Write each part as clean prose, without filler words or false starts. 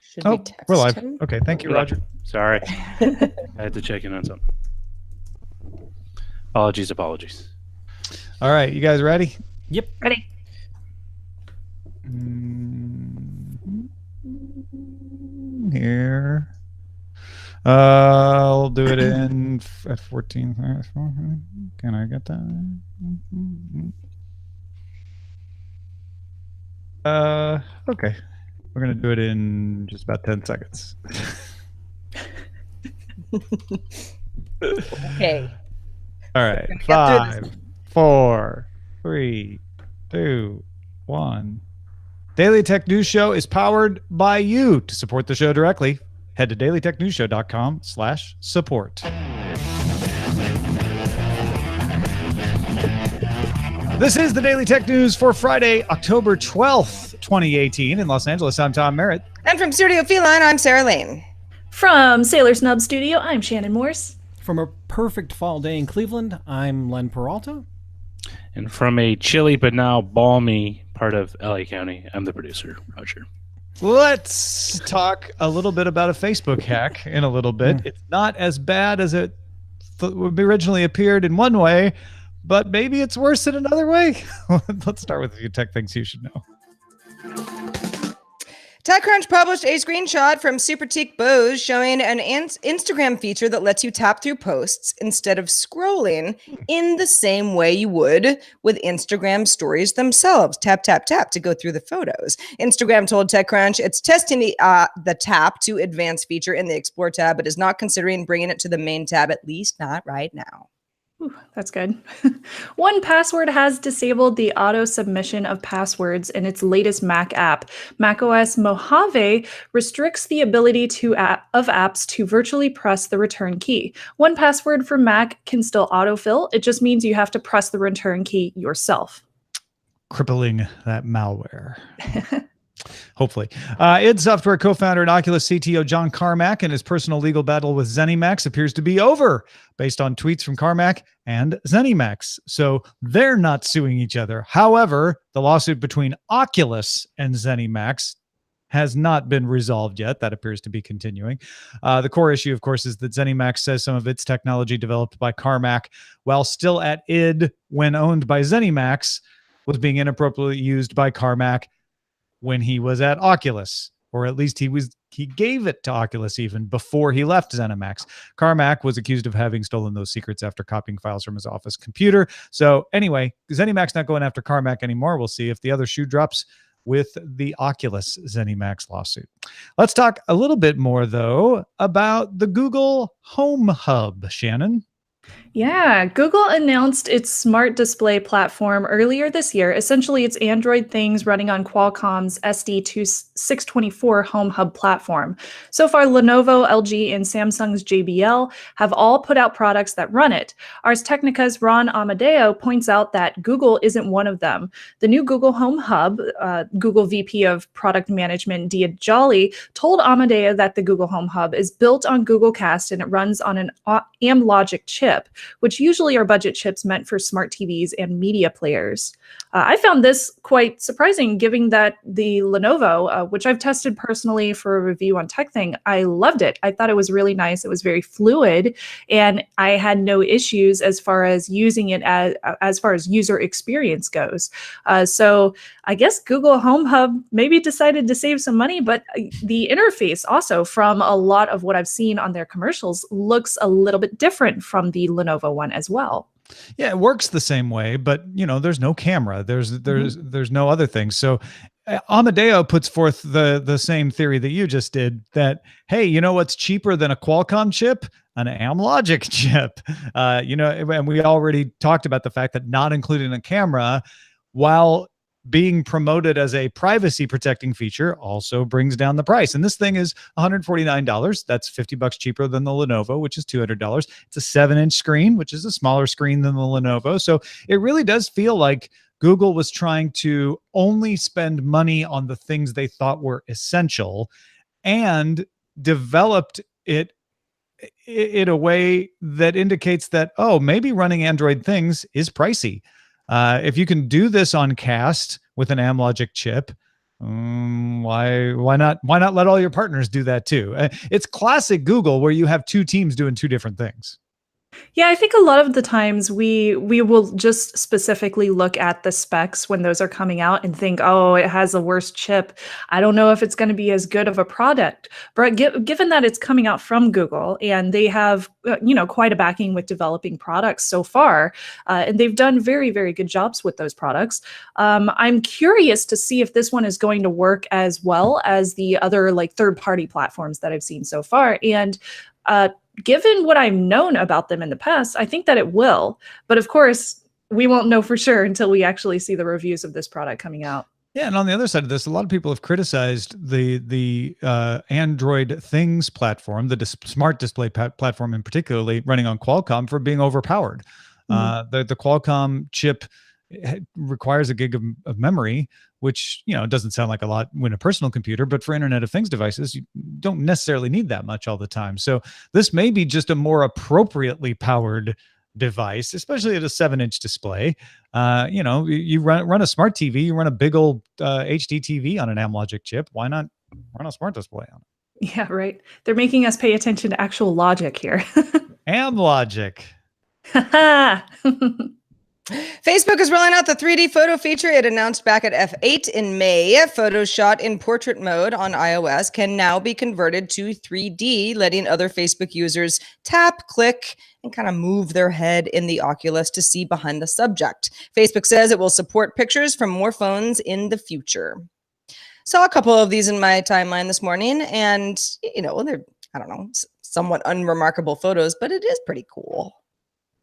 Should we text we're live. him? Okay, thank you, Roger. Sorry. I had to check in on something. Apologies. All right, you guys ready? Yep. Ready. Here. I'll do it in F14. Can I get that? Okay. We're going to do it in just about 10 seconds. Okay. All right. 5, 4, 3, 2, 1. Daily Tech News Show is powered by you. To support the show directly, head to dailytechnewsshow.com/support. This is the Daily Tech News for Friday, October 12th, 2018. In Los Angeles, I'm Tom Merritt. And from Studio Feline, I'm Sarah Lane. From Sailor Snub Studio, I'm Shannon Morse. From a perfect fall day in Cleveland, I'm Len Peralta. And from a chilly but now balmy part of LA County, I'm the producer, Roger. Let's talk a little bit about a Facebook hack in a little bit. It's not as bad as it originally appeared in one way, but maybe it's worse in another way. Let's start with a few tech things you should know. TechCrunch published a screenshot from Superteak Bose showing an Instagram feature that lets you tap through posts instead of scrolling in the same way you would with Instagram stories themselves. Tap, tap, tap to go through the photos. Instagram told TechCrunch it's testing the tap to advance feature in the Explore tab, but is not considering bringing it to the main tab, at least not right now. Ooh, that's good. 1Password has disabled the auto submission of passwords in its latest Mac app. macOS Mojave restricts the ability of apps to virtually press the return key. 1Password for Mac can still autofill. It just means you have to press the return key yourself. Crippling that malware. Hopefully. id Software co-founder and Oculus CTO John Carmack and his personal legal battle with ZeniMax appears to be over, based on tweets from Carmack and ZeniMax. So they're not suing each other. However, the lawsuit between Oculus and ZeniMax has not been resolved yet. That appears to be continuing. The core issue, of course, is that ZeniMax says some of its technology developed by Carmack, while still at id when owned by ZeniMax, was being inappropriately used by Carmack when he was at Oculus, or at least he gave it to Oculus even before he left ZeniMax. Carmack was accused of having stolen those secrets after copying files from his office computer. So anyway, ZeniMax not going after Carmack anymore. We'll see if the other shoe drops with the Oculus ZeniMax lawsuit. Let's talk a little bit more, though, about the Google Home Hub, Shannon. Yeah, Google announced its smart display platform earlier this year. Essentially, it's Android things running on Qualcomm's SD624 Home Hub platform. So far, Lenovo, LG, and Samsung's JBL have all put out products that run it. Ars Technica's Ron Amadeo points out that Google isn't one of them. The new Google Home Hub, Google VP of Product Management Dia Jolly, told Amadeo that the Google Home Hub is built on Google Cast and it runs on an Amlogic chip, which usually are budget chips meant for smart TVs and media players. I found this quite surprising, given that the Lenovo, which I've tested personally for a review on TechThing, I loved it. I thought it was really nice. It was very fluid, and I had no issues as far as using it as far as user experience goes. So I guess Google Home Hub maybe decided to save some money, but the interface also, from a lot of what I've seen on their commercials, looks a little bit different from the Lenovo one as well. Yeah, it works the same way, but there's no camera. There's no other thing. So Amadeo puts forth the same theory that you just did, that, hey, you know what's cheaper than a Qualcomm chip? An Amlogic chip. And we already talked about the fact that not including a camera, while being promoted as a privacy protecting feature, also brings down the price. And this thing is $149. That's $50 cheaper than the Lenovo, which is $200. It's a 7-inch screen, which is a smaller screen than the Lenovo. So it really does feel like Google was trying to only spend money on the things they thought were essential and developed it in a way that indicates that, oh, maybe running Android things is pricey. If you can do this on Cast with an Amlogic chip, Why not let all your partners do that too? It's classic Google where you have two teams doing two different things. Yeah, I think a lot of the times we will just specifically look at the specs when those are coming out and think, oh, it has a worse chip. I don't know if it's going to be as good of a product. But given that it's coming out from Google and they have quite a backing with developing products so far, and they've done very, very good jobs with those products. I'm curious to see if this one is going to work as well as the other like third-party platforms that I've seen so far. And given what I've known about them in the past, I think that it will. But of course, we won't know for sure until we actually see the reviews of this product coming out. Yeah, and on the other side of this, a lot of people have criticized the Android Things platform, the smart display platform in particularly, running on Qualcomm for being overpowered. The Qualcomm chip requires a gig of memory, which doesn't sound like a lot when a personal computer, but for Internet of Things devices, you don't necessarily need that much all the time. So this may be just a more appropriately powered device, especially at a 7-inch display. You run a smart TV, you run a big old HD TV on an Amlogic chip. Why not run a smart display on it? Yeah, right. They're making us pay attention to actual logic here. Amlogic. Facebook is rolling out the 3D photo feature it announced back at F8 in May. Photos shot in portrait mode on iOS can now be converted to 3D, letting other Facebook users tap, click, and kind of move their head in the Oculus to see behind the subject. Facebook says it will support pictures from more phones in the future. Saw a couple of these in my timeline this morning, and they're, I don't know, somewhat unremarkable photos, but it is pretty cool.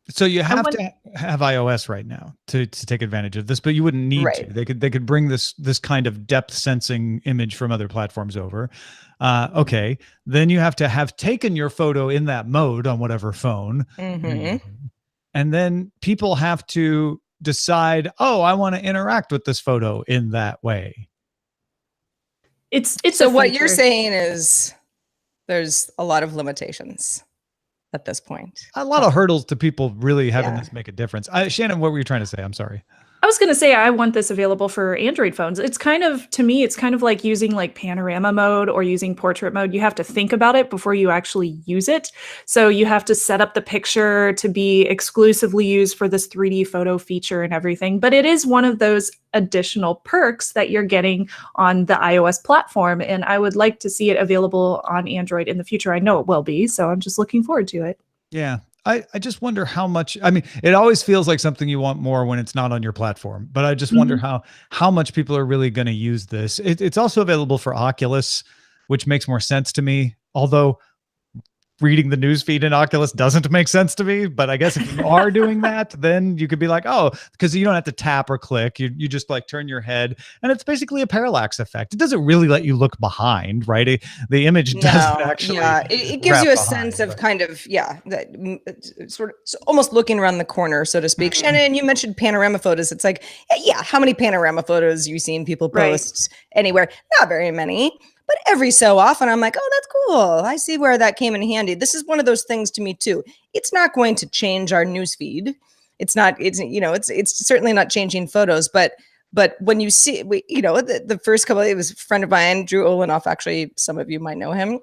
So you have to have iOS right now to take advantage of this, but you wouldn't need to. They could bring this kind of depth sensing image from other platforms over. Okay, then you have to have taken your photo in that mode on whatever phone, and then people have to decide, oh, I want to interact with this photo in that way. It's so what you're saying is there's a lot of limitations at this point. A lot of hurdles to people really having this make a difference. Shannon, what were you trying to say? I'm sorry. I was going to say, I want this available for Android phones. It's kind of, to me, it's kind of like using like panorama mode or using portrait mode. You have to think about it before you actually use it. So you have to set up the picture to be exclusively used for this 3D photo feature and everything. But it is one of those additional perks that you're getting on the iOS platform. And I would like to see it available on Android in the future. I know it will be, so I'm just looking forward to it. Yeah. I just wonder how much, I mean, it always feels like something you want more when it's not on your platform, but I just wonder how much people are really going to use this. It's also available for Oculus, which makes more sense to me. Although reading the news feed in Oculus doesn't make sense to me, but I guess if you are doing that, then you could be like, oh, because you don't have to tap or click. You just like turn your head, and it's basically a parallax effect. It doesn't really let you look behind, right? The image doesn't actually. Yeah, it gives you a sense of kind of, that sort of almost looking around the corner, so to speak. Shannon, you mentioned panorama photos. It's like, how many panorama photos you've seen people post anywhere? Not very many. But every so often, I'm like, oh, that's cool. I see where that came in handy. This is one of those things to me, too. It's not going to change our newsfeed. It's certainly not changing photos. But when you see, the first couple, it was a friend of mine, Drew Olenoff, actually, some of you might know him,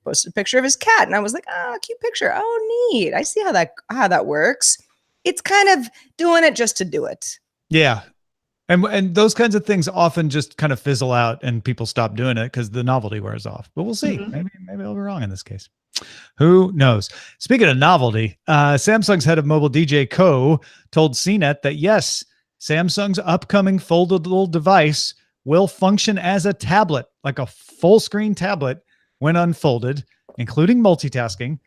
posted a picture of his cat. And I was like, oh, cute picture. Oh, neat. I see how that works. It's kind of doing it just to do it. Yeah. And those kinds of things often just kind of fizzle out and people stop doing it because the novelty wears off. But we'll see. Maybe I'll be wrong in this case. Who knows? Speaking of novelty, Samsung's head of mobile DJ Ko told CNET that yes, Samsung's upcoming foldable device will function as a tablet, like a full screen tablet when unfolded, including multitasking.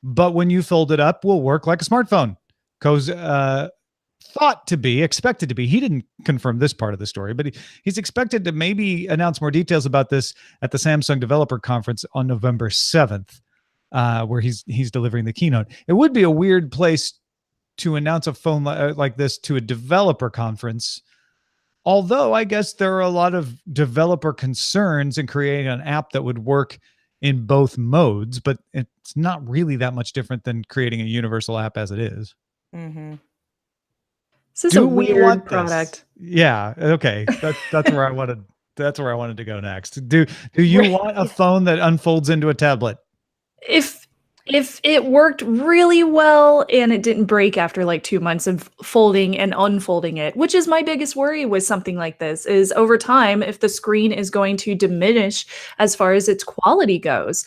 But when you fold it up, will work like a smartphone. Ko's expected to be, he didn't confirm this part of the story, but he's expected to maybe announce more details about this at the Samsung Developer Conference on November 7th, where he's delivering the keynote. It would be a weird place to announce a phone like this to a developer conference, although I guess there are a lot of developer concerns in creating an app that would work in both modes, but it's not really that much different than creating a universal app as it is. Mm-hmm. This is a weird product. Yeah. Okay. That's where I wanted That's where I wanted to go next. Do you want a phone that unfolds into a tablet? If it worked really well and it didn't break after like 2 months of folding and unfolding it, which is my biggest worry with something like this, is over time, if the screen is going to diminish as far as its quality goes.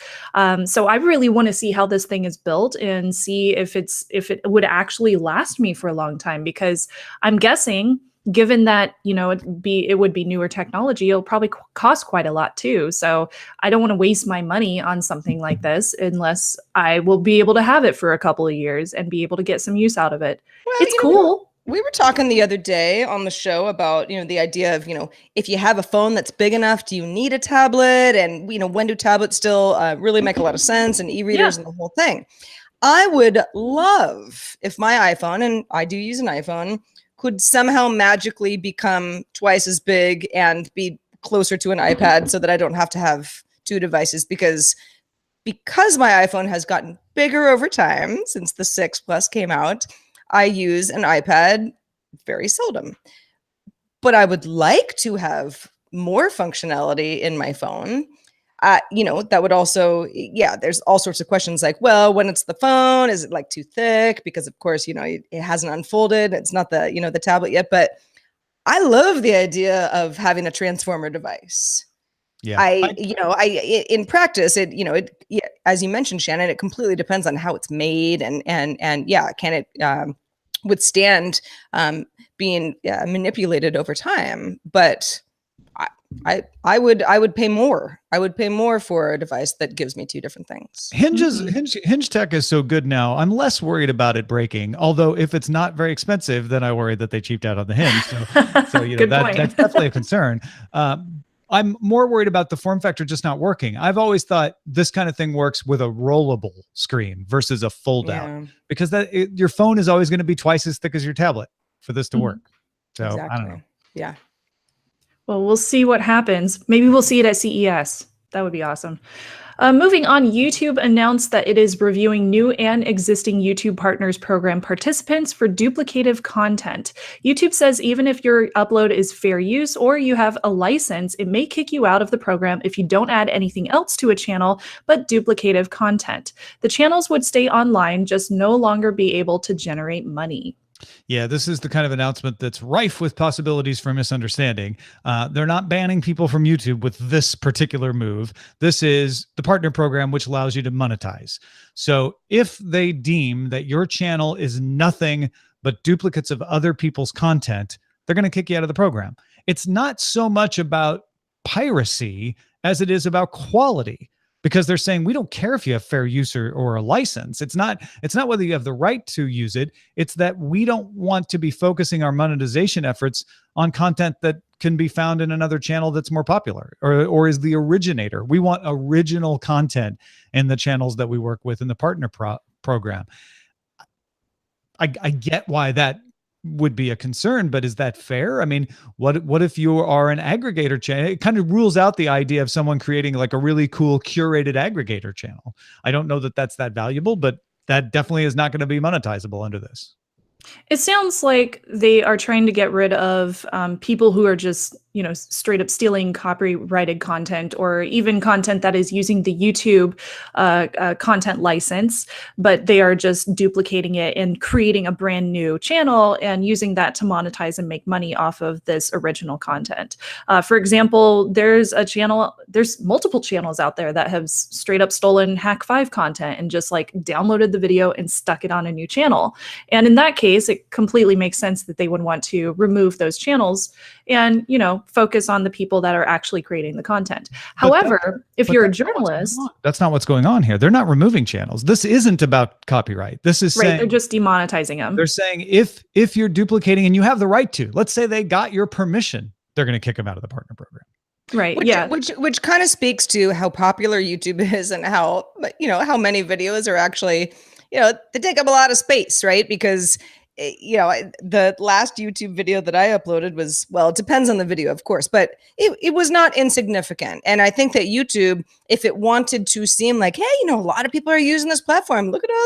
So I really want to see how this thing is built and see if it would actually last me for a long time, because I'm guessing, given that, it would be newer technology, it'll probably cost quite a lot too. So I don't want to waste my money on something like this unless I will be able to have it for a couple of years and be able to get some use out of it. Well, it's cool. We were talking the other day on the show about, the idea of, if you have a phone that's big enough, do you need a tablet? And, when do tablets still really make a lot of sense, and e-readers and the whole thing? I would love if my iPhone, and I do use an iPhone, could somehow magically become twice as big and be closer to an iPad so that I don't have to have two devices, because my iPhone has gotten bigger over time since the 6 Plus came out. I use an iPad very seldom, but I would like to have more functionality in my phone. That would also, there's all sorts of questions like, well, when it's the phone, is it like too thick? Because of course, it hasn't unfolded. It's not the, the tablet yet, but I love the idea of having a transformer device. Yeah. In practice, as you mentioned, Shannon, it completely depends on how it's made and can it withstand being manipulated over time? But I would pay more. I would pay more for a device that gives me two different things. Hinge tech is so good now. I'm less worried about it breaking. Although if it's not very expensive, then I worry that they cheaped out on the hinge. So that's definitely a concern. I'm more worried about the form factor just not working. I've always thought this kind of thing works with a rollable screen versus a fold out, because your phone is always going to be twice as thick as your tablet for this to work. So exactly. I don't know. Yeah. Well, we'll see what happens. Maybe we'll see it at CES. That would be awesome. Moving on, YouTube announced that it is reviewing new and existing YouTube Partners Program participants for duplicative content. YouTube says even if your upload is fair use or you have a license, it may kick you out of the program if you don't add anything else to a channel but duplicative content. The channels would stay online, just no longer be able to generate money. Yeah, this is the kind of announcement that's rife with possibilities for misunderstanding. They're not banning people from YouTube with this particular move. This is the partner program, which allows you to monetize. So if they deem that your channel is nothing but duplicates of other people's content, they're going to kick you out of the program. It's not so much about piracy as it is about quality. Because they're saying, we don't care if you have fair use or a license. It's not whether you have the right to use it. It's that we don't want to be focusing our monetization efforts on content that can be found in another channel that's more popular or is the originator. We want original content in the channels that we work with in the partner program. I get why that would be a concern, but is that fair? I mean, what if you are an aggregator channel? It kind of rules out the idea of someone creating like a really cool curated aggregator channel. I don't know that that's that valuable, but that definitely is not going to be monetizable under this. It sounds like they are trying to get rid of people who are just, straight up stealing copyrighted content or even content that is using the YouTube content license, but they are just duplicating it and creating a brand new channel and using that to monetize and make money off of this original content. For example, there's multiple channels out there that have straight up stolen Hack 5 content and just like downloaded the video and stuck it on a new channel. And in that case, it completely makes sense that they would want to remove those channels and, focus on the people that are actually creating the content. However, if you're a journalist, that's not what's going on here. They're not removing channels. This isn't about copyright. This is saying, they're just demonetizing them. They're saying if you're duplicating and you have the right to, let's say they got your permission, they're going to kick them out of the partner program. Right. Which kind of speaks to how popular YouTube is and how many videos are actually, they take up a lot of space, right? Because the last YouTube video that I uploaded was, well, it depends on the video, of course, but it was not insignificant. And I think that YouTube, if it wanted to seem like, hey, a lot of people are using this platform, look at all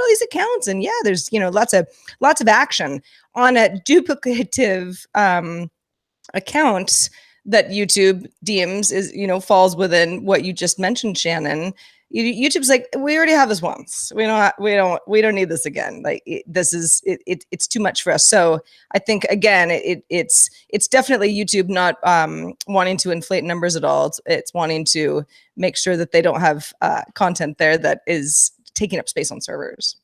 these accounts. And yeah, there's, lots of action on a duplicative accounts. that YouTube deems is, falls within what you just mentioned, Shannon. YouTube's like, we already have this once. We don't need this again. Like it's too much for us. So I think again, it's definitely YouTube not wanting to inflate numbers at all. It's wanting to make sure that they don't have content there that is taking up space on servers.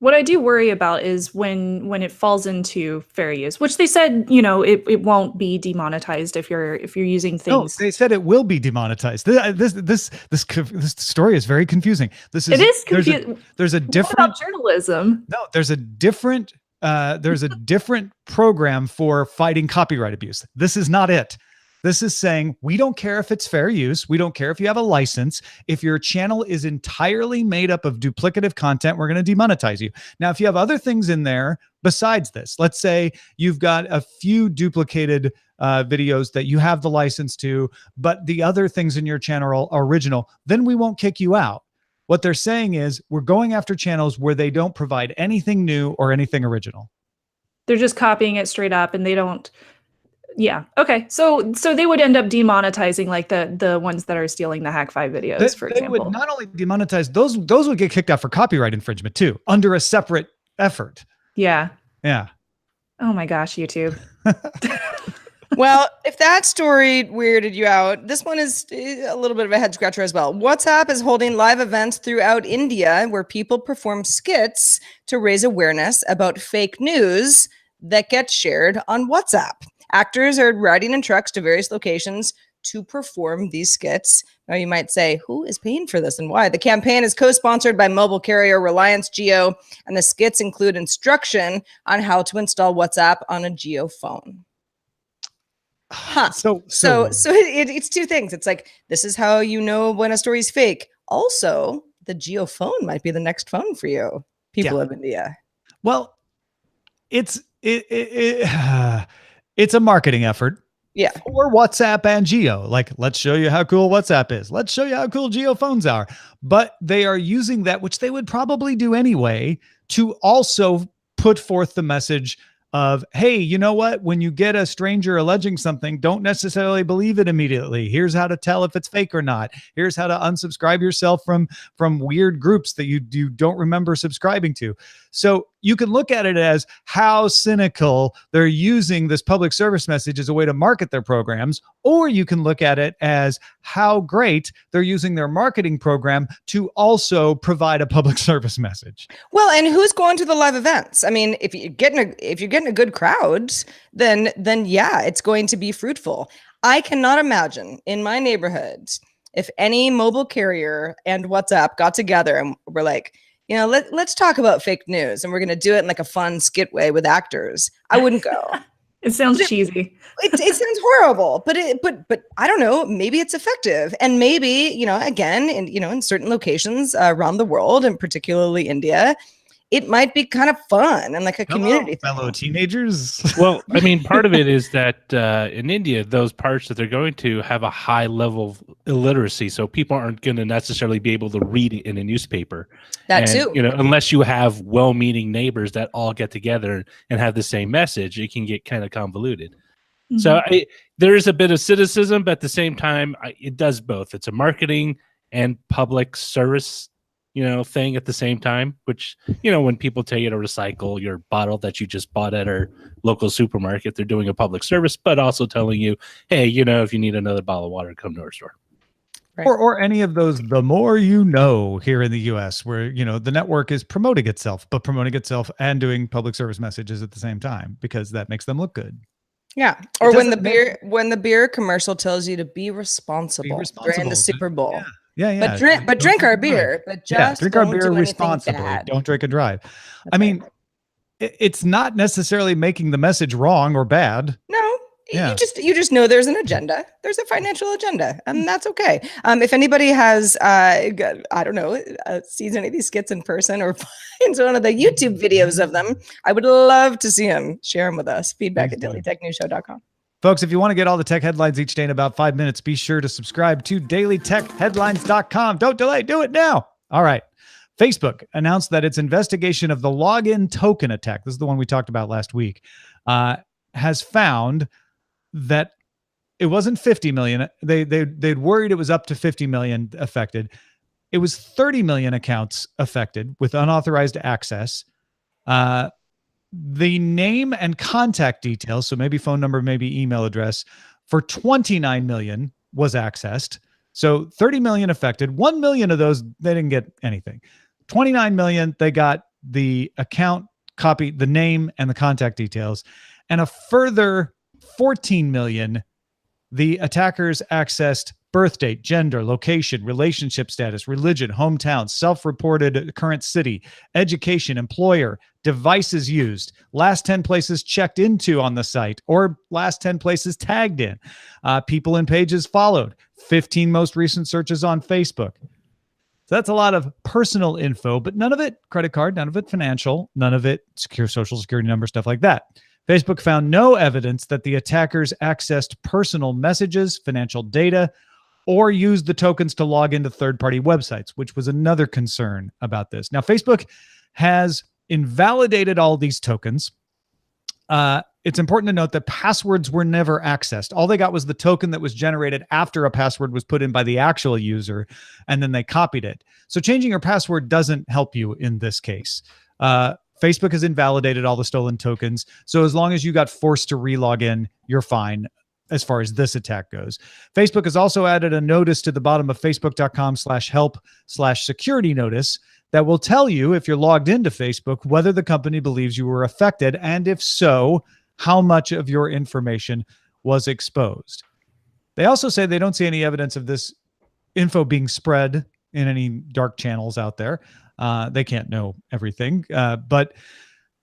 What I do worry about is when it falls into fair use, which they said, it won't be demonetized if you're using things. No, they said it will be demonetized. This story is very confusing. It is confusing. There's a different what about journalism. No, there's a different program for fighting copyright abuse. This is not it. This is saying we don't care if it's fair use. We don't care if you have a license. If your channel is entirely made up of duplicative content, we're going to demonetize you. Now, if you have other things in there besides this, let's say you've got a few duplicated videos that you have the license to, but the other things in your channel are original, then we won't kick you out. What they're saying is we're going after channels where they don't provide anything new or anything original. They're just copying it straight up and they don't. Yeah. Okay. So they would end up demonetizing like the ones that are stealing the Hack5 videos, for example. They would not only demonetize those would get kicked out for copyright infringement too, under a separate effort. Yeah. Yeah. Oh my gosh, YouTube. Well, if that story weirded you out, this one is a little bit of a head scratcher as well. WhatsApp is holding live events throughout India where people perform skits to raise awareness about fake news that gets shared on WhatsApp. Actors are riding in trucks to various locations to perform these skits. Now you might say, who is paying for this and why? The campaign is co-sponsored by mobile carrier Reliance Jio, and the skits include instruction on how to install WhatsApp on a Jio phone. Huh. So it's two things. It's like, this is how you know when a story's fake. Also, the Jio phone might be the next phone for you, people of India. Well, it's a marketing effort. Yeah. For WhatsApp and Jio. Like, let's show you how cool WhatsApp is. Let's show you how cool Jio phones are. But they are using that, which they would probably do anyway, to also put forth the message of, hey, you know what? When you get a stranger alleging something, don't necessarily believe it immediately. Here's how to tell if it's fake or not. Here's how to unsubscribe yourself from weird groups that you don't remember subscribing to. So you can look at it as how cynical they're using this public service message as a way to market their programs, or you can look at it as how great they're using their marketing program to also provide a public service message. Well, and who's going to the live events? I mean, if you're getting a good crowd, then yeah, it's going to be fruitful. I cannot imagine in my neighborhood if any mobile carrier and WhatsApp got together and were like, let's talk about fake news, and we're going to do it in like a fun skit way with actors. I wouldn't go. It sounds cheesy. It sounds horrible, but I don't know. Maybe it's effective, and maybe again, in certain locations around the world, and particularly India, it might be kind of fun and like a community thing. Fellow teenagers. Well, I mean, part of it is that in India, those parts that they're going to have a high level of illiteracy, so people aren't going to necessarily be able to read it in a newspaper. Too. Unless you have well-meaning neighbors that all get together and have the same message, it can get kind of convoluted. Mm-hmm. So there is a bit of cynicism, but at the same time, it does both. It's a marketing and public service thing at the same time, which, when people tell you to recycle your bottle that you just bought at our local supermarket, they're doing a public service, but also telling you, hey, if you need another bottle of water, come to our store. Right. Or any of those, the more you know, here in the US, where, the network is promoting itself and doing public service messages at the same time, because that makes them look good. Yeah. Or when the beer commercial tells you to be responsible during the Super Bowl. Yeah. Yeah. But drink our beer. But just drink our beer responsibly. Don't drink and drive. I mean, it's not necessarily making the message wrong or bad. No. Yeah. You just know there's an agenda. There's a financial agenda, and that's okay. If anybody has, sees any of these skits in person or finds one of the YouTube videos of them, I would love to see them. Share them with us. Feedback@dailytechnewsshow.com. Folks, if you want to get all the tech headlines each day in about 5 minutes, be sure to subscribe to dailytechheadlines.com. Don't delay. Do it now. All right. Facebook announced that its investigation of the login token attack, this is the one we talked about last week, has found that it wasn't 50 million. They'd worried it was up to 50 million affected. It was 30 million accounts affected with unauthorized access. The name and contact details, so maybe phone number, maybe email address, for 29 million was accessed. So 30 million affected. 1 million of those, they didn't get anything. 29 million, they got the account copy, the name and the contact details. And a further 14 million, the attackers accessed birth date, gender, location, relationship status, religion, hometown, self-reported current city, education, employer, devices used, last 10 places checked into on the site, or last 10 places tagged in, people and pages followed, 15 most recent searches on Facebook. So that's a lot of personal info, but none of it credit card, none of it financial, none of it secure social security number, stuff like that. Facebook found no evidence that the attackers accessed personal messages, financial data, or used the tokens to log into third-party websites, which was another concern about this. Now, Facebook has invalidated all these tokens. It's important to note that passwords were never accessed. All they got was the token that was generated after a password was put in by the actual user, and then they copied it. So changing your password doesn't help you in this case. Facebook has invalidated all the stolen tokens. So as long as you got forced to relog in, you're fine as far as this attack goes. Facebook has also added a notice to the bottom of facebook.com/help/security notice that will tell you, if you're logged into Facebook, whether the company believes you were affected, and if so, how much of your information was exposed. They also say they don't see any evidence of this info being spread in any dark channels out there. They can't know everything, but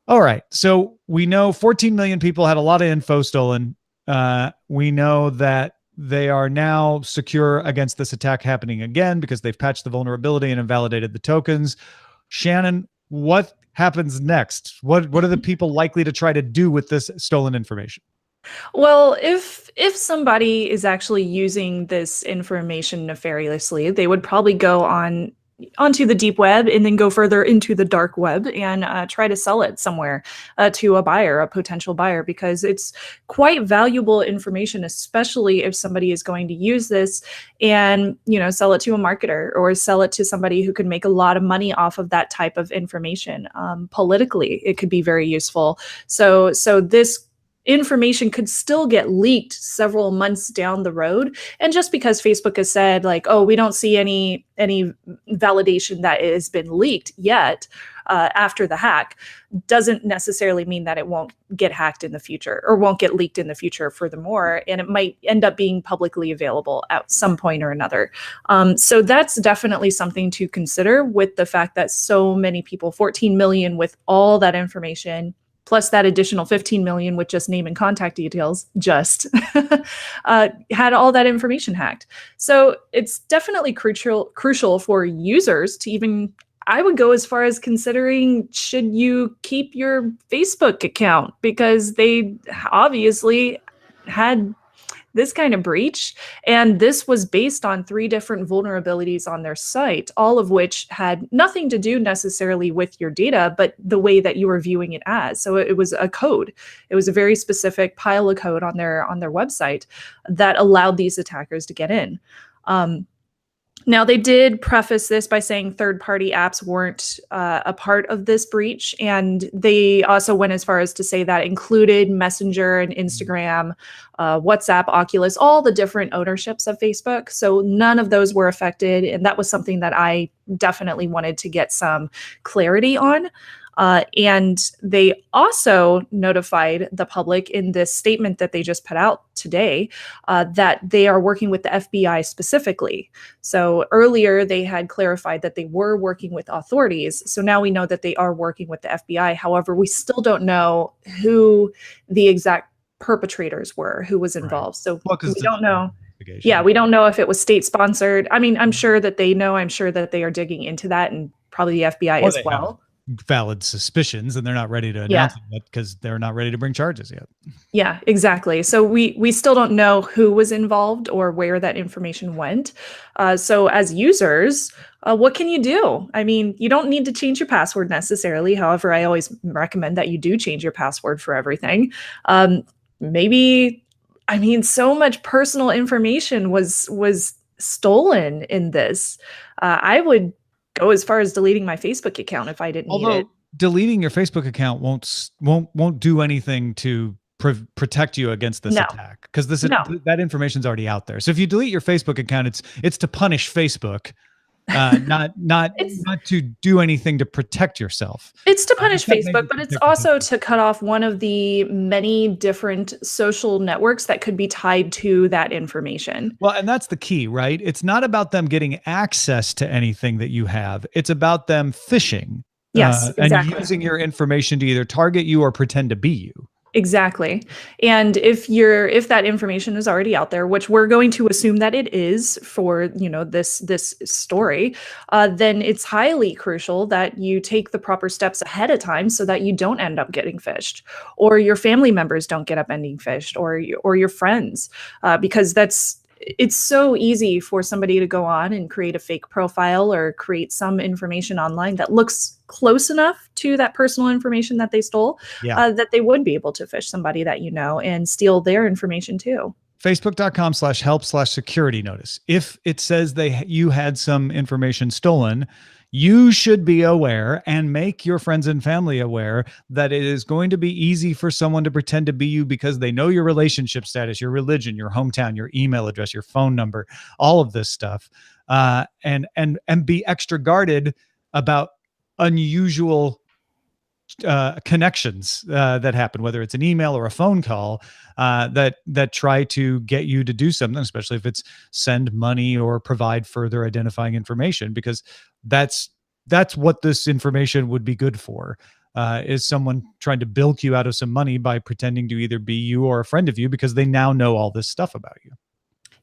all right. So we know 14 million people had a lot of info stolen. We know that they are now secure against this attack happening again because they've patched the vulnerability and invalidated the tokens. Shannon, what happens next? What are the people likely to try to do with this stolen information? Well, if somebody is actually using this information nefariously, they would probably go onto the deep web and then go further into the dark web and try to sell it somewhere to a potential buyer, because it's quite valuable information, especially if somebody is going to use this and, sell it to a marketer or sell it to somebody who could make a lot of money off of that type of information. Politically, it could be very useful. So this information could still get leaked several months down the road. And just because Facebook has said we don't see any validation that it has been leaked yet after the hack, doesn't necessarily mean that it won't get hacked in the future or won't get leaked in the future furthermore. And it might end up being publicly available at some point or another. So that's definitely something to consider, with the fact that so many people, 14 million with all that information, plus that additional 15 million with just name and contact details, had all that information hacked. So it's definitely crucial for users to even, I would go as far as considering, should you keep your Facebook account? Because they obviously had this kind of breach, and this was based on 3 different vulnerabilities on their site, all of which had nothing to do necessarily with your data, but the way that you were viewing it as. So it was a code. It was a very specific pile of code on their website that allowed these attackers to get in. Now, they did preface this by saying third-party apps weren't a part of this breach, and they also went as far as to say that included Messenger and Instagram, WhatsApp, Oculus, all the different ownerships of Facebook. So none of those were affected, and that was something that I definitely wanted to get some clarity on. And they also notified the public in this statement that they just put out today that they are working with the FBI specifically. So earlier they had clarified that they were working with authorities. So now we know that they are working with the FBI. However, we still don't know who the exact perpetrators were, who was involved. So we don't know. Yeah, we don't know if it was state sponsored. I mean, I'm sure that they know. I'm sure that they are digging into that, and probably the FBI as well. Valid suspicions, and they're not ready to announce it because they're not ready to bring charges yet. Yeah, exactly. So we still don't know who was involved or where that information went. So as users, what can you do? I mean, you don't need to change your password necessarily. However, I always recommend that you do change your password for everything. Maybe I mean, so much personal information was stolen in this. I would go as far as deleting my Facebook account if I didn't need it. Deleting your Facebook account won't do anything to protect you against this attack, because that information's already out there. So if you delete your Facebook account, it's to punish Facebook, not to do anything to protect yourself. It's to punish Facebook, but it's also to cut off one of the many different social networks that could be tied to that information. Well, and that's the key, right? It's not about them getting access to anything that you have. It's about them phishing. Yes, exactly. And using your information to either target you or pretend to be you. Exactly. And if that information is already out there, which we're going to assume that it is for, this story, then it's highly crucial that you take the proper steps ahead of time so that you don't end up getting phished, or your family members don't get up ending phished, or your friends, because it's so easy for somebody to go on and create a fake profile or create some information online that looks close enough to that personal information that they stole, that they would be able to phish somebody that and steal their information too. Facebook.com/help/security notice. If it says you had some information stolen, you should be aware and make your friends and family aware that it is going to be easy for someone to pretend to be you, because they know your relationship status, your religion, your hometown, your email address, your phone number, all of this stuff, and be extra guarded about unusual connections that happen, whether it's an email or a phone call, that try to get you to do something, especially if it's send money or provide further identifying information, because that's what this information would be good for, is someone trying to bilk you out of some money by pretending to either be you or a friend of you, because they now know all this stuff about you.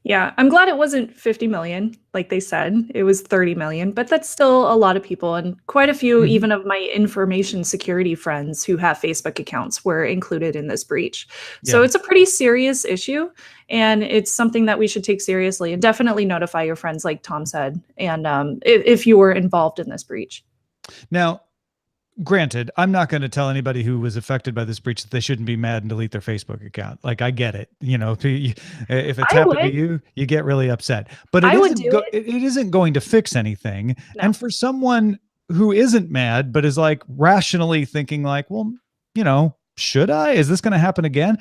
Yeah, I'm glad it wasn't 50 million, like they said. It was 30 million, but that's still a lot of people. And quite a few, even of my information security friends who have Facebook accounts, were included in this breach. So it's a pretty serious issue, and it's something that we should take seriously, and definitely notify your friends, like Tom said, and if you were involved in this breach. Now, granted, I'm not going to tell anybody who was affected by this breach that they shouldn't be mad and delete their Facebook account. Like, I get it. If it's happened to you, you get really upset. But it isn't going to fix anything. No. And for someone who isn't mad, but is like rationally thinking like, well, should I? Is this going to happen again?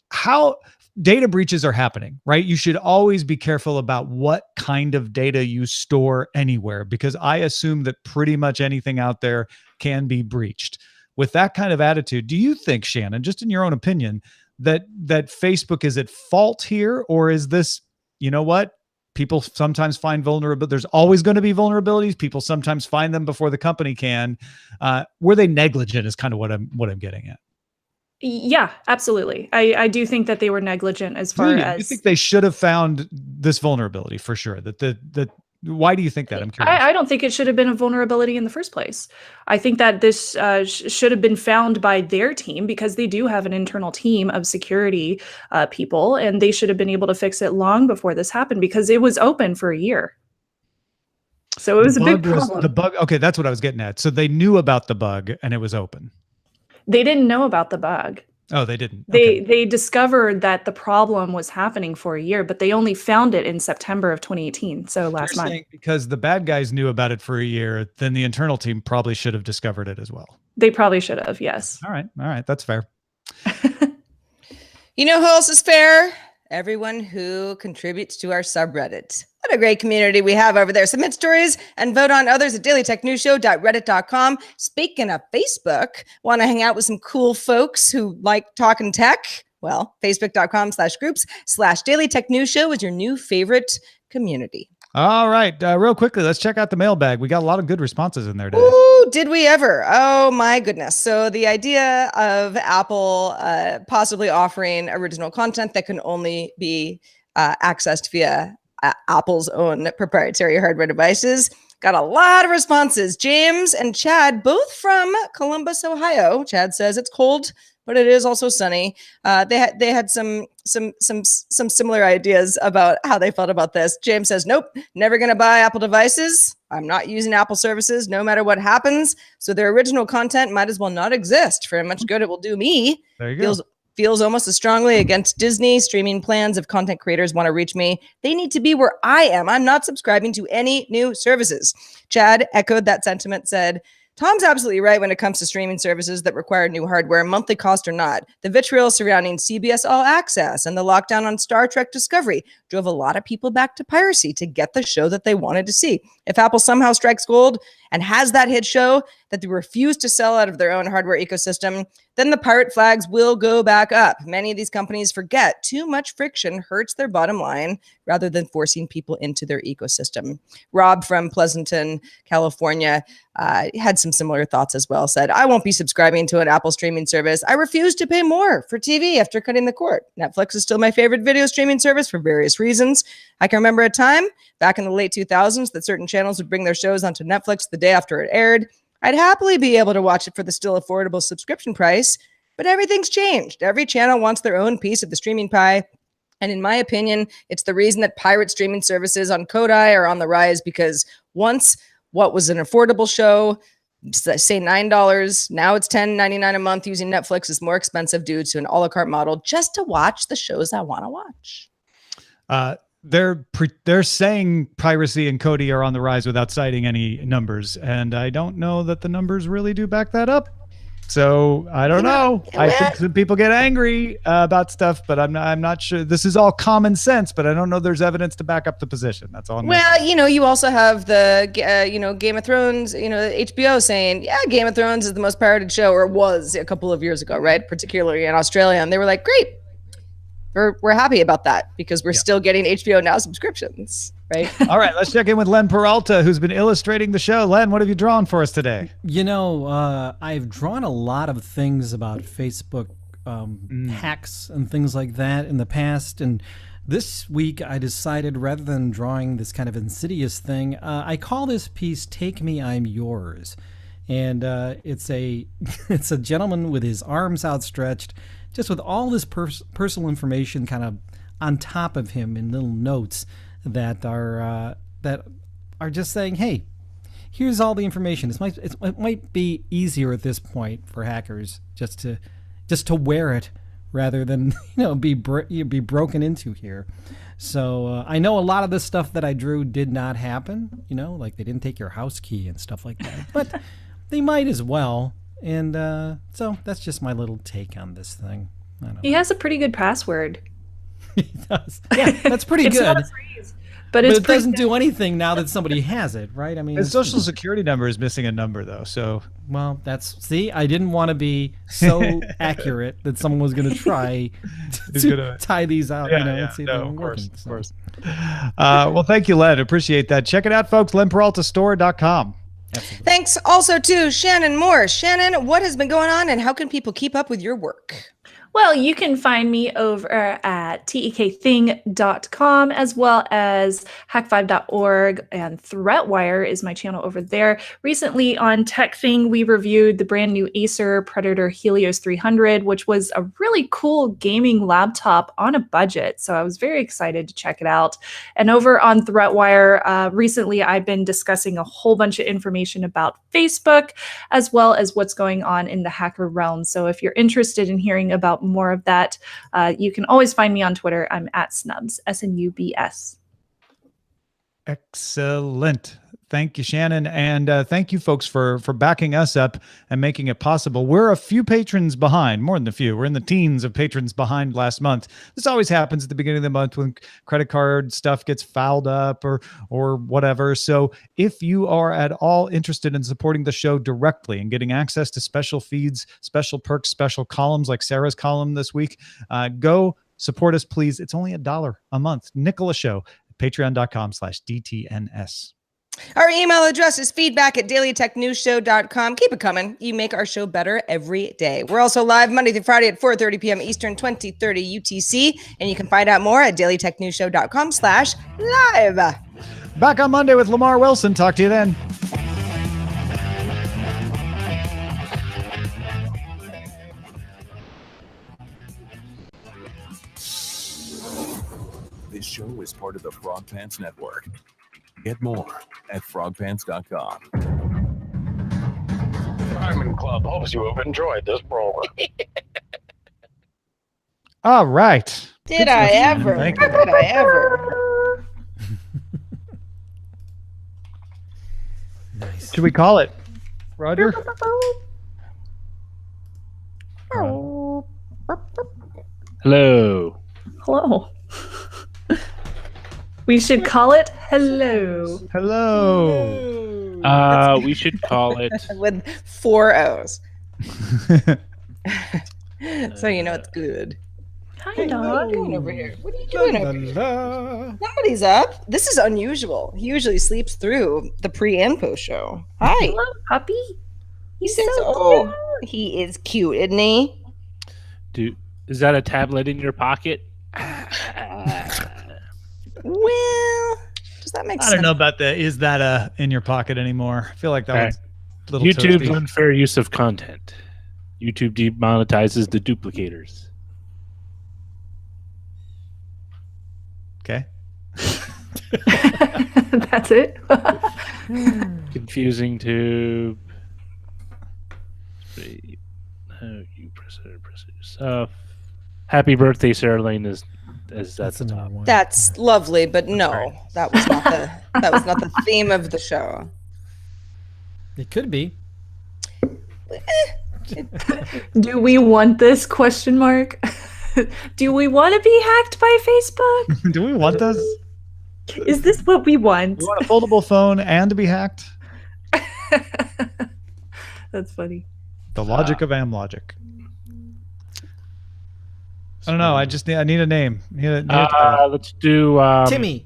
How data breaches are happening, right? You should always be careful about what kind of data you store anywhere, because I assume that pretty much anything out there can be breached. With that kind of attitude, do you think, Shannon, just in your own opinion, that Facebook is at fault here? Or is this, people sometimes find vulnerable. There's always going to be vulnerabilities. People sometimes find them before the company can. Were they negligent is kind of what I'm getting at. Yeah, absolutely. I do think that they were negligent as far as... You think they should have found this vulnerability for sure? Why do you think that? I'm curious. I don't think it should have been a vulnerability in the first place. I think that this should have been found by their team, because they do have an internal team of security people, and they should have been able to fix it long before this happened, because it was open for a year. So it was a big problem. The bug. Okay, that's what I was getting at. So they knew about the bug and it was open. They didn't know about the bug. Oh, they didn't. They discovered that the problem was happening for a year, but they only found it in September of 2018. So last month. Because the bad guys knew about it for a year, then the internal team probably should have discovered it as well. They probably should have, yes. All right. That's fair. You know who else is fair? Everyone who contributes to our subreddit. What a great community we have over there. Submit stories and vote on others at dailytechnewsshow.reddit.com. Speaking of Facebook, want to hang out with some cool folks who like talking tech? Well, facebook.com/groups/dailytechnewsshow is your new favorite community. All right. Real quickly, let's check out the mailbag. We got a lot of good responses in there today. Ooh, did we ever? Oh, my goodness. So the idea of Apple possibly offering original content that can only be accessed via Apple's own proprietary hardware devices got a lot of responses. James and Chad, both from Columbus, Ohio. Chad says it's cold, but it is also sunny. They had some similar ideas about how they felt about this. James says, nope, never going to buy Apple devices. I'm not using Apple services no matter what happens. So their original content might as well not exist for how much good it will do me. There you go. feels almost as strongly against Disney streaming plans. If content creators want to reach me, they need to be where I am. I'm not subscribing to any new services. Chad echoed that sentiment, said, Tom's absolutely right when it comes to streaming services that require new hardware, monthly cost or not. The vitriol surrounding CBS All Access and the lockdown on Star Trek Discovery drove a lot of people back to piracy to get the show that they wanted to see. If Apple somehow strikes gold and has that hit show that they refuse to sell out of their own hardware ecosystem, then the pirate flags will go back up. Many of these companies forget too much friction hurts their bottom line rather than forcing people into their ecosystem. Rob from Pleasanton, California, had some similar thoughts as well, said, I won't be subscribing to an Apple streaming service. I refuse to pay more for TV after cutting the cord. Netflix is still my favorite video streaming service for various reasons. I can remember a time back in the late 2000s that certain channels would bring their shows onto Netflix the day after it aired. I'd happily be able to watch it for the still affordable subscription price, but everything's changed. Every channel wants their own piece of the streaming pie. And in my opinion, it's the reason that pirate streaming services on Kodai are on the rise, because once what was an affordable show, say $9, now it's $10.99 a month. Using Netflix is more expensive due to an a la carte model just to watch the shows I want to watch. They're saying piracy and Kodi are on the rise without citing any numbers, and I don't know that the numbers really do back that up. So I don't know. I think some people get angry about stuff, but I'm not sure. This is all common sense, but I don't know there's evidence to back up the position. That's all. You also have the Game of Thrones, HBO saying, yeah, Game of Thrones is the most pirated show, or it was a couple of years ago, right? Particularly in Australia, and they were like, great. We're happy about that because we're still getting HBO Now subscriptions, right? All right, let's check in with Len Peralta, who's been illustrating the show. Len, what have you drawn for us today? I've drawn a lot of things about Facebook hacks and things like that in the past, and this week I decided, rather than drawing this kind of insidious thing, I call this piece "Take Me, I'm Yours," and it's a gentleman with his arms outstretched, just with all this personal information kind of on top of him in little notes that are just saying, hey, here's all the information. It might be easier at this point for hackers just to wear it rather than be broken into here. So I know a lot of this stuff that I drew did not happen, like they didn't take your house key and stuff like that, but they might as well. And so that's just my little take on this thing. I don't know. He has a pretty good password. He does. Yeah, that's pretty It's good. not a phrase, but it doesn't do anything now that somebody has it, right? I mean, his social security number is missing a number, though. So, well, I didn't want to be so accurate that someone was going to try to tie these out. And see if they were working. Of course. Well, thank you, Len. Appreciate that. Check it out, folks. LenPeraltaStore.com. Absolutely. Thanks also to Shannon Moore. Shannon, what has been going on and how can people keep up with your work? Well, you can find me over at tekthing.com as well as hack5.org, and ThreatWire is my channel over there. Recently on TechThing, we reviewed the brand new Acer Predator Helios 300, which was a really cool gaming laptop on a budget. So I was very excited to check it out. And over on ThreatWire, recently I've been discussing a whole bunch of information about Facebook, as well as what's going on in the hacker realm. So if you're interested in hearing about more of that, you can always find me on Twitter. I'm at Snubs, SNUBS. Excellent. Thank you, Shannon. And thank you, folks, for backing us up and making it possible. We're a few patrons behind, more than a few. We're in the teens of patrons behind last month. This always happens at the beginning of the month when credit card stuff gets fouled up or whatever. So if you are at all interested in supporting the show directly and getting access to special feeds, special perks, special columns like Sarah's column this week, go support us, please. It's only $1 a month. Nickel a show. Patreon.com/DTNS. Our email address is feedback@dailytechnewsshow.com. Keep it coming. You make our show better every day. We're also live Monday through Friday at 4:30 p.m. Eastern, 2030 UTC. And you can find out more at dailytechnewsshow.com/live. Back on Monday with Lamar Wilson. Talk to you then. This show is part of the Frog Pants Network. Get more at frogpants.com. Diamond Club hopes you have enjoyed this program. All right. Did I ever? Thank you. Did I ever? Nice. Should we call it, Roger? Hello. Hello. We should call it hello. Hello. We should call it. With 4 O's. So you know it's good. Hi, What are you dog. doing over here? What are you doing over here? Somebody's up. This is unusual. He usually sleeps through the pre and post show. Hi. Hello, puppy. He says, "Oh, he is cute, isn't he?" Is that a tablet in your pocket? Well, does that make I sense? don't know about the is that in your pocket anymore. I feel like that was a little YouTube's toasty. unfair use of content. YouTube demonetizes the duplicators. Okay. That's it. Confusing tube. Oh, you press it yourself. Happy birthday, Sarah Lane is That's the another top. one. That's lovely, but no, that was not the theme of the show. It could be. Do we want this? Question mark. Do we want to be hacked by Facebook? Do we want this? Is this what we want? You want a foldable phone and to be hacked? That's funny. The logic of Amlogic. I don't know. I need a name. Let's do Timmy.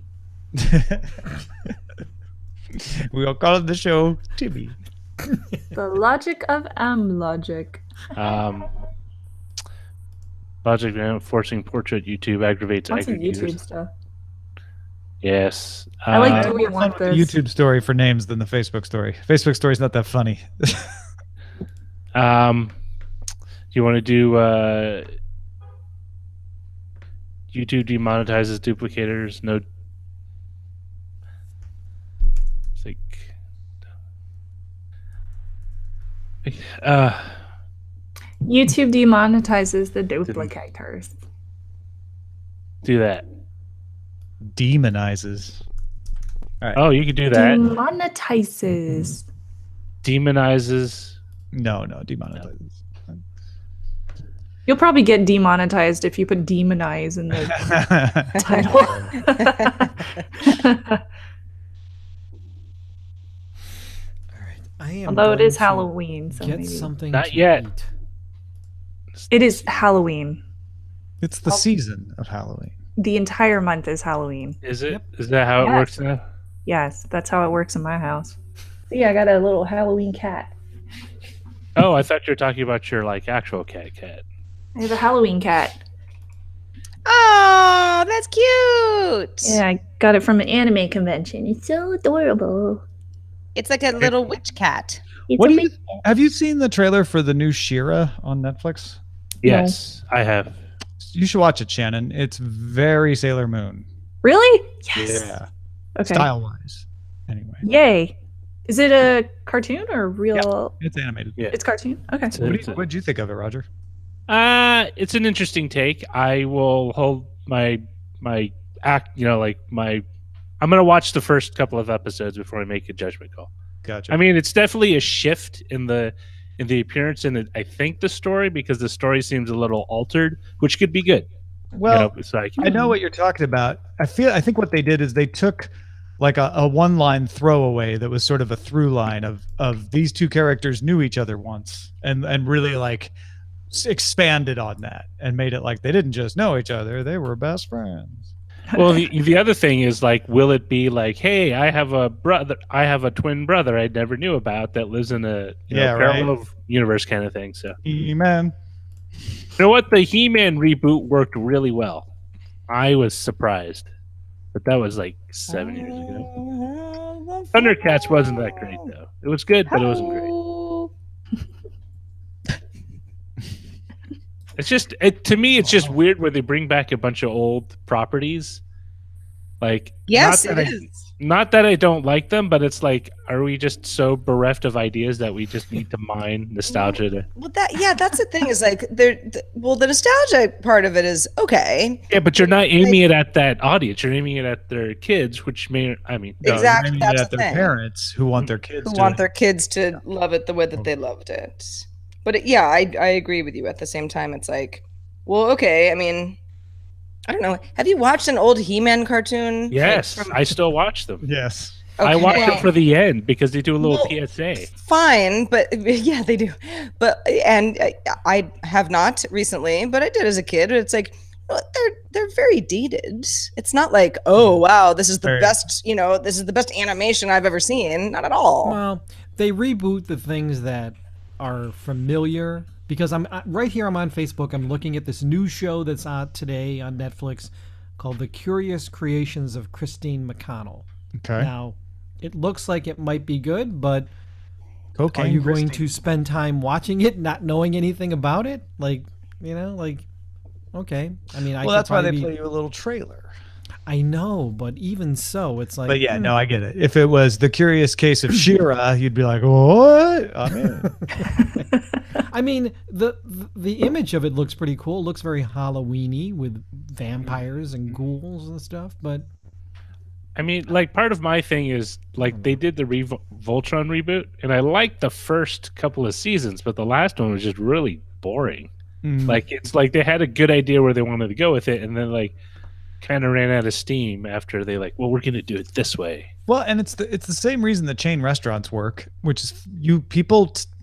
We'll call it the show Timmy. The logic of logic. Logic forcing portrait YouTube aggravates Lots of aggregators. YouTube stuff. Yes. I like I Do have we more want fun with the this? YouTube story for names than the Facebook story. Facebook story's not that funny. Do you want to do YouTube demonetizes duplicators? No. It's like YouTube demonetizes the duplicators. do that. Demonizes. Oh, you could do that. Demonetizes. Demonizes. No, demonetizes. You'll probably get demonetized if you put demonize in the title. All right. I am Although it going is to Halloween, so Get maybe. something Not to yet. eat. It is Halloween. It's the season of Halloween. The entire month is Halloween. Is it? Is that how it Yes. works now? Yes, that's how it works in my house. See, I got a little Halloween cat. Oh, I thought you were talking about your like actual cat. I have a Halloween cat. Oh, that's cute. Yeah, I got it from an anime convention. It's so adorable. It's like a little witch cat. It's What a do you big- have you seen the trailer for the new She-Ra on Netflix? Yes, I have. You should watch it, Shannon. It's very Sailor Moon. Really? Yes. Yeah. Okay. Style wise. Anyway. Yay. Is it a cartoon or real? It's animated. Yeah. It's cartoon. Okay. What'd you think of it, Roger? It's an interesting take. I will hold my act. I'm gonna watch the first couple of episodes before I make a judgment call. Gotcha. I mean, it's definitely a shift in the appearance and I think the story, because the story seems a little altered, which could be good. well, It's like, I know what you're talking about. I think what they did is they took like a one-line throwaway that was sort of a through line of these two characters knew each other once and really like expanded on that and made it like they didn't just know each other, they were best friends. well, the other thing is like, will it be like, hey, I have a twin brother I never knew about that lives in a parallel universe kind of thing. So He-Man. you know what, the He-Man reboot worked really well. I was surprised, but that was like 7 years ago. Thundercats wasn't that great though. It was good, but it wasn't great. It's just to me, it's just weird where they bring back a bunch of old properties Like, Yes, not it that is. not that I don't like them, but it's like, are we just so bereft of ideas that we just need to mine nostalgia to? Well, that's the thing is like the nostalgia part of it is okay. Yeah, but you're not aiming it at that audience. You're aiming it at their kids, which may, I mean, No, Exactly, you're aiming it that's at the their thing. parents who want their kids Who to want their kids to love it the way that they loved it. But I agree with you. At the same time, it's like, well, okay. I mean, I don't know. Have you watched an old He-Man cartoon? Like, yes, from- I still watch them. Yes. I watch Okay. it for the end because they do a little Well, PSA. Fine, but yeah, they do. But and I have not recently, but I did as a kid. It's like they're very dated. It's not like, oh wow, this is the Very. best. This is the best animation I've ever seen. Not at all. Well, they reboot the things that are familiar because right here. I'm on Facebook. I'm looking at this new show that's out today on Netflix called The Curious Creations of Christine McConnell. Okay. Now, it looks like it might be good, but Cocaine are you going Christine. to spend time watching it, not knowing anything about it? Like, okay. I mean, Well, that's why they play you a little trailer. I know, but even so, it's like. But yeah, no, I get it. If it was The Curious Case of Shira, you'd be like, what? I'm in. I mean, the image of it looks pretty cool. It looks very Halloween-y with vampires and ghouls and stuff, but. I mean, like, part of my thing is, like, they did the Voltron reboot, and I liked the first couple of seasons, but the last one was just really boring. Like, it's like they had a good idea where they wanted to go with it, and then, like, kind of ran out of steam after they, like, well, we're going to do it this way. Well, and it's the same reason the chain restaurants work, which is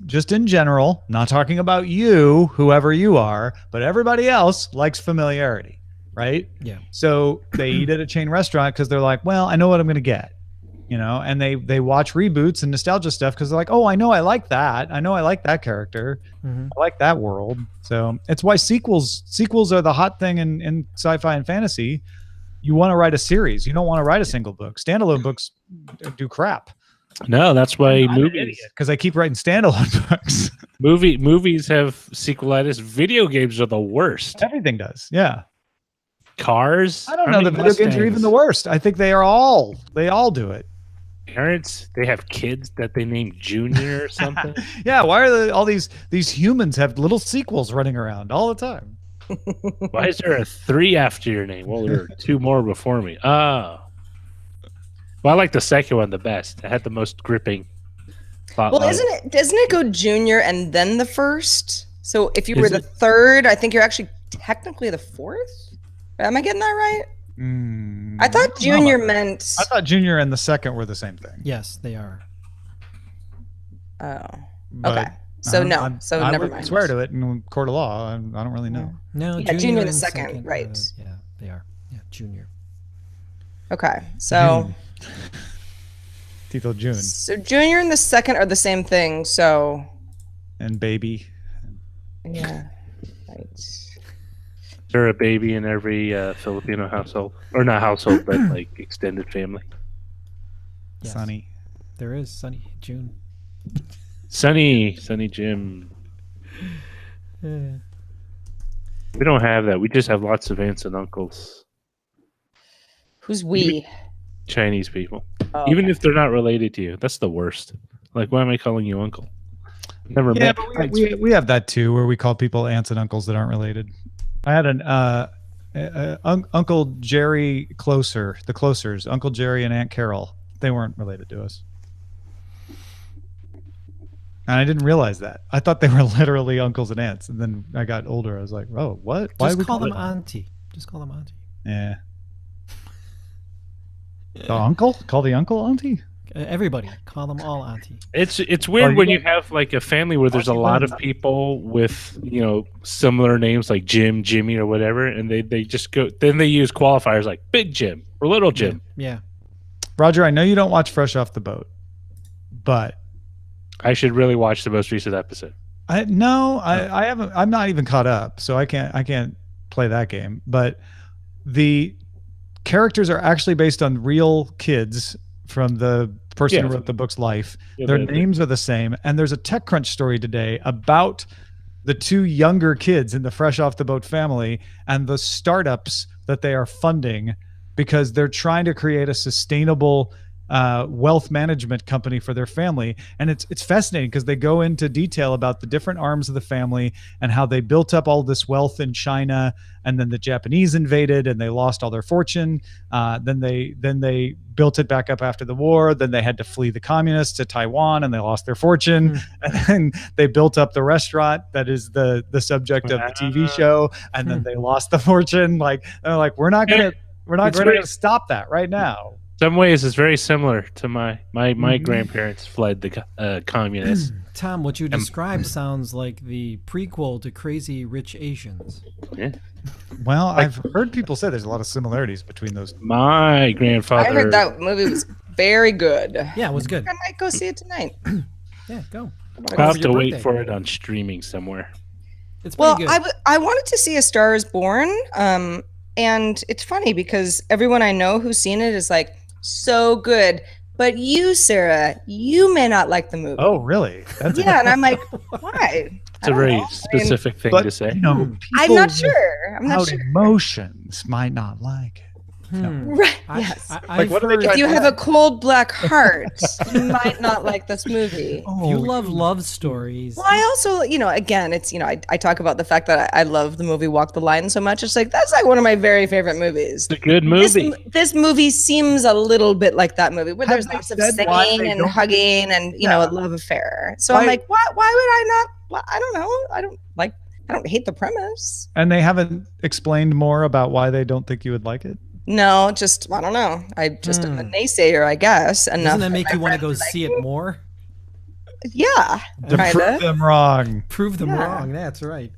just in general, not talking about you, whoever you are, but everybody else likes familiarity, right? Yeah. So they eat at a chain restaurant because they're like, well, I know what I'm going to get, and they watch reboots and nostalgia stuff because they're like, oh, I know I like that. I know I like that character. Mm-hmm. I like that world. So it's why sequels are the hot thing in sci-fi and fantasy. You want to write a series. You don't want to write a single book. Standalone books do crap. No, that's why movies, because I keep writing standalone books. movies have sequelitis. Video games are the worst. Everything does. Yeah. Cars. I don't know. The video games are even the worst. I think they all do it. Parents, they have kids that they name Junior or something. Yeah. Why are all these humans have little sequels running around all the time? Why is there a 3 after your name? Well, there are 2 more before me. Oh. Well, I like the second one the best. It had the most gripping plot Well, line. doesn't it go junior and then the first? So if you were Is the it? third, I think you're actually technically the fourth. Am I getting that right? I thought junior meant. I thought Junior and the second were the same thing. Yes, they are. Oh, But okay. So no. I Never would mind. swear to it in court of law. I don't really know. No, Yeah, Junior and the second, right. Yeah, they are. Yeah, Junior. Okay, so Tito June junior and the second are the same thing. So and Baby. yeah, right. Is there a baby in every Filipino household? Or not household, but like extended family? Yes. Sunny. There is Sunny June. Sunny Jim. Yeah. We don't have that. We just have lots of aunts and uncles. Who's we? Chinese people. Oh, Even okay. if they're not related to you. That's the worst. Like, why am I calling you uncle? Never Yeah, met. but we have that too, where we call people aunts and uncles that aren't related. I had an Uncle Jerry Closer, the Closers, Uncle Jerry and Aunt Carol. They weren't related to us. And I didn't realize that. I thought they were literally uncles and aunts. And then I got older. I was like, oh, what? Why Just do we call them it? auntie. Just call them auntie. Yeah. The uncle? Call the uncle auntie? Everybody, call them all auntie. It's weird you when don't- you have like a family where there's a lot of people with, similar names like Jim, Jimmy, or whatever, and they just go. Then they use qualifiers like Big Jim or Little Jim. Yeah. Roger, I know you don't watch Fresh Off the Boat, but I should really watch the most recent episode. I haven't. I'm not even caught up, so I can't play that game. But the characters are actually based on real kids from the person who Yeah. wrote the book's life. Yeah, Their the- names are the same, and there's a TechCrunch story today about the 2 younger kids in the Fresh Off the Boat family and the startups that they are funding because they're trying to create a sustainable wealth management company for their family. And it's fascinating because they go into detail about the different arms of the family and how they built up all this wealth in China, and then the Japanese invaded and they lost all their fortune. Then they built it back up after the war. Then they had to flee the communists to Taiwan and they lost their fortune. And then they built up the restaurant that is the subject of the TV show, and then they lost the fortune. Like, they're like, we're not going to stop that right now. Some ways it's very similar to my grandparents fled the communists. Tom, what you described sounds like the prequel to Crazy Rich Asians. Yeah. Well, I've heard people say there's a lot of similarities between those. My grandfather. I heard that movie was very good. Yeah, it was good. I might go see it tonight. Yeah, go. I'll have to wait for it on streaming somewhere. It's pretty good. I wanted to see A Star Is Born, and it's funny because everyone I know who's seen it is like, so good. But you, Sarah, you may not like the movie. Oh, really? That's and I'm like, why? It's a very specific thing to say. You know, I'm not sure. I'm not sure. Emotions might not like it. Right. Yes. Like, what are they if you have a cold black heart, you might not like this movie. If you love love stories. Well, I also, again, it's, I talk about the fact that I love the movie Walk the Line so much. It's like, that's like one of my very favorite movies. It's a good movie. This movie seems a little bit like that movie where there's lots of singing and hugging and, a love affair. So I'm like, why would I not? Well, I don't know. I don't hate the premise. And they haven't explained more about why they don't think you would like it? No, just, I don't know. I just am a naysayer, I guess. Doesn't that make you want to go see it more? Yeah. To prove them wrong. Prove them wrong. That's right.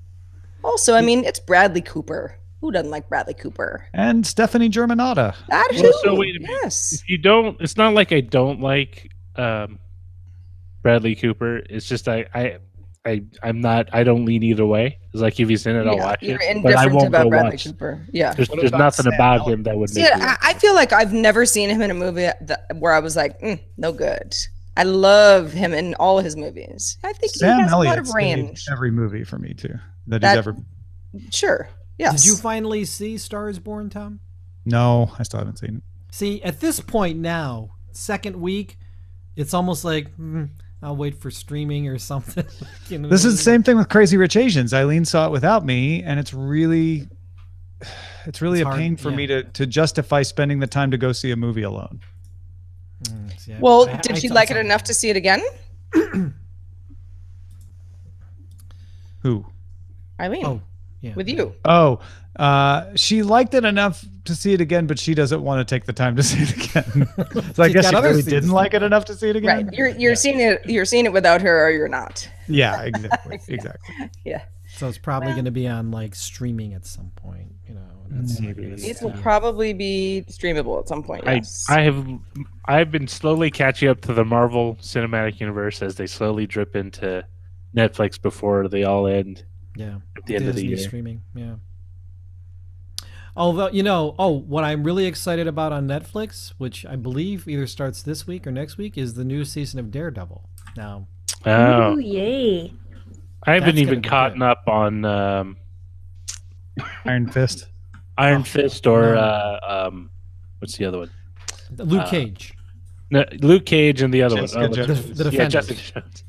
Also, I mean, it's Bradley Cooper. Who doesn't like Bradley Cooper? And Stephanie Germanotta. That too. So wait a minute. Yes. If you don't, it's not like I don't like Bradley Cooper. It's just I'm not. I don't lean either way. It's like if he's in it, I'll watch you're it. But I indifferent won't about go Bradley watch. Cooper. Yeah. There's nothing about him that would make. I feel like I've never seen him in a movie where I was like, no good. I love him in all of his movies. I think Sam he has Elliott's a lot of range. Every movie for me too that he's ever. Sure. Yes. Did you finally see Star Is Born, Tom? No, I still haven't seen it. See, at this point now, second week, it's almost like I'll wait for streaming or something. This is the same thing with Crazy Rich Asians. Eileen saw it without me, and it's really a hard, pain for me to justify spending the time to go see a movie alone. Well, did she like it enough to see it again? Who? Eileen. Oh, yeah. With you. Oh, she liked it enough to see it again, but she doesn't want to take the time to see it again. So I guess she really didn't like it enough to see it again. Right. You're seeing it. You're seeing it without her, or you're not. Yeah, exactly. Exactly. Yeah. So it's probably going to be on like streaming at some point. It will probably be streamable at some point. Yes. I've been slowly catching up to the Marvel Cinematic Universe as they slowly drip into Netflix before they all end. Yeah. At the end of the year. Streaming. Yeah. Although, what I'm really excited about on Netflix, which I believe either starts this week or next week, is the new season of Daredevil. Now. Oh. Ooh, yay. I haven't even caught up on Iron Fist. Iron Fist or what's the other one? Luke Cage. No, Luke Cage and the other one. The Defenders. Yeah, Jessica Jones.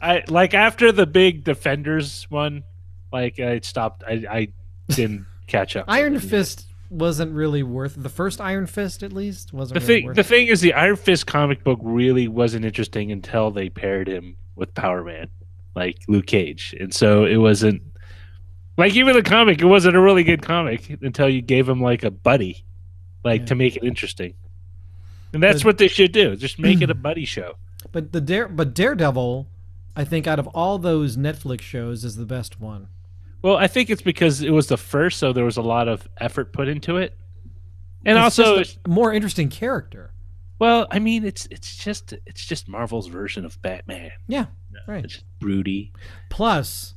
I like after the big Defenders one, like I stopped. I didn't catch up. Iron Fist wasn't really worth the first Iron Fist, at least wasn't. The thing is, the Iron Fist comic book really wasn't interesting until they paired him with Power Man, like Luke Cage, and so it wasn't. Like even the comic, it wasn't a really good comic until you gave him like a buddy, to make it interesting. And that's what they should do. Just make it a buddy show. But Daredevil, I think out of all those Netflix shows, is the best one. Well, I think it's because it was the first, so there was a lot of effort put into it, and it's also just a more interesting character. Well, I mean, it's just Marvel's version of Batman. Yeah, right. It's just broody. Plus,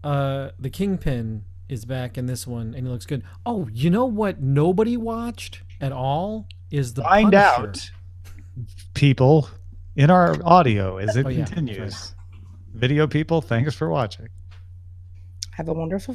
the Kingpin is back in this one, and he looks good. Oh, you know what? Nobody watched at all is the Find Punisher. out, people, in our audio as it continues. Right. Video people, thanks for watching. Have a wonderful